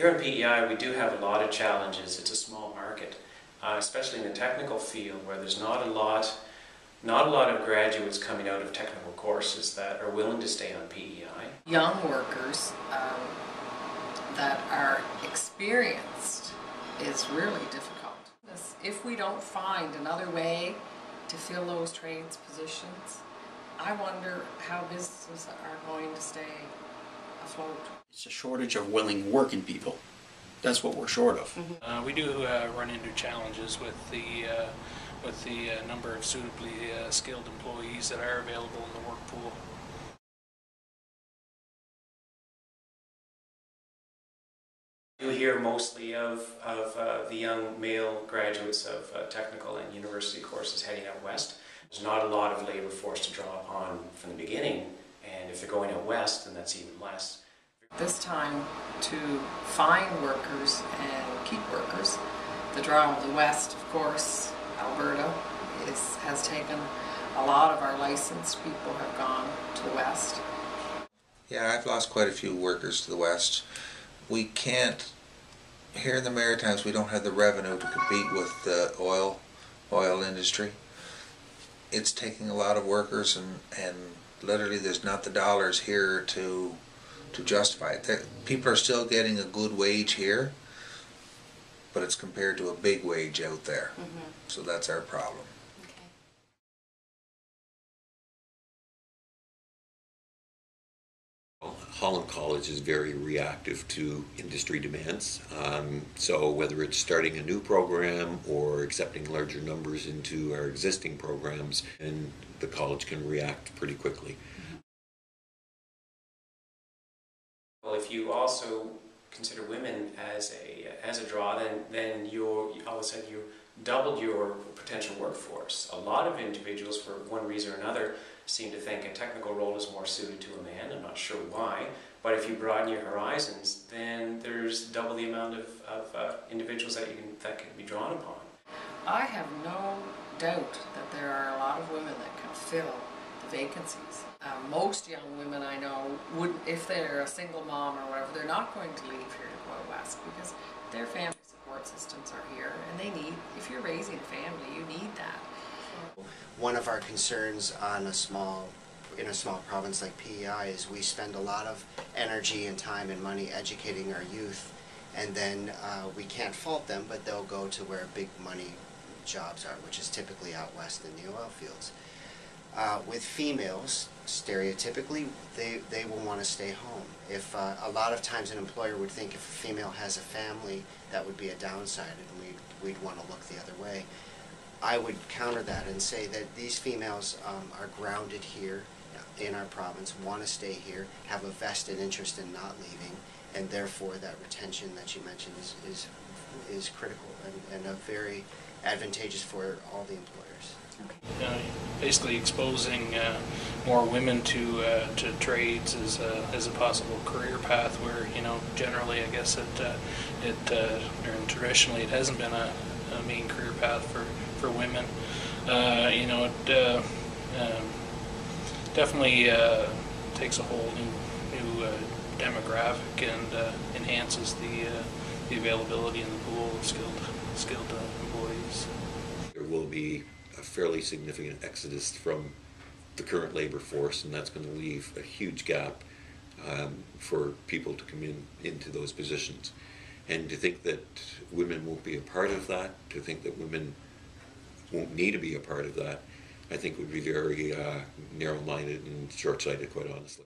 here in PEI we do have a lot of challenges. It's a small market, especially in the technical field where there's not a lot of graduates coming out of technical courses that are willing to stay on PEI. Young workers that are experienced is really difficult. If we don't find another way to fill those trades positions, I wonder how businesses are going to stay afloat. It's a shortage of willing working people. That's what we're short of. We do run into challenges with the number of suitably skilled employees that are available in the work pool. You hear mostly of the young male graduates of technical and university courses heading out west. There's not a lot of labor force to draw upon from the beginning, and if they're going out west, then that's even less. This time, to find workers and keep workers, the draw of the west, of course, Alberta, has taken a lot of our licensed people have gone to the west. Yeah, I've lost quite a few workers to the west. We can't, here in the Maritimes, we don't have the revenue to compete with the oil industry. It's taking a lot of workers, and literally there's not the dollars here to justify it. People are still getting a good wage here, but it's compared to a big wage out there. So that's our problem. Holland College is very reactive to industry demands. So whether it's starting a new program or accepting larger numbers into our existing programs, and the college can react pretty quickly. Well, if you also consider women as a draw, then all of a sudden you doubled your potential workforce. A lot of individuals, for one reason or another, seem to think a technical role is more suited to a man. I'm not sure why, but if you broaden your horizons, then there's double the amount of individuals that can be drawn upon. I have no doubt that there are a lot of women that can fill the vacancies. Most young women I know would, if they're a single mom or whatever, they're not going to leave here to go out west because their family support systems are here, and they need, if you're raising a family, you need that. One of our concerns in a small province like PEI is we spend a lot of energy and time and money educating our youth, and then we can't fault them, but they'll go to where big money jobs are, which is typically out west in the oil fields. With females, stereotypically, they will want to stay home. If a lot of times an employer would think if a female has a family, that would be a downside, and we'd want to look the other way. I would counter that and say that these females are grounded here in our province, want to stay here, have a vested interest in not leaving, and therefore that retention that you mentioned is critical and very advantageous for all the employers. Basically exposing more women to trades as a possible career path, where generally I guess traditionally it hasn't been a main career path for women. It definitely takes a whole new demographic and enhances the availability in the pool of skilled employees. There will be a fairly significant exodus from the current labor force, and that's going to leave a huge gap for people to come into those positions. And to think that women won't be a part of that, to think that women won't need to be a part of that, I think would be very narrow-minded and short-sighted, quite honestly.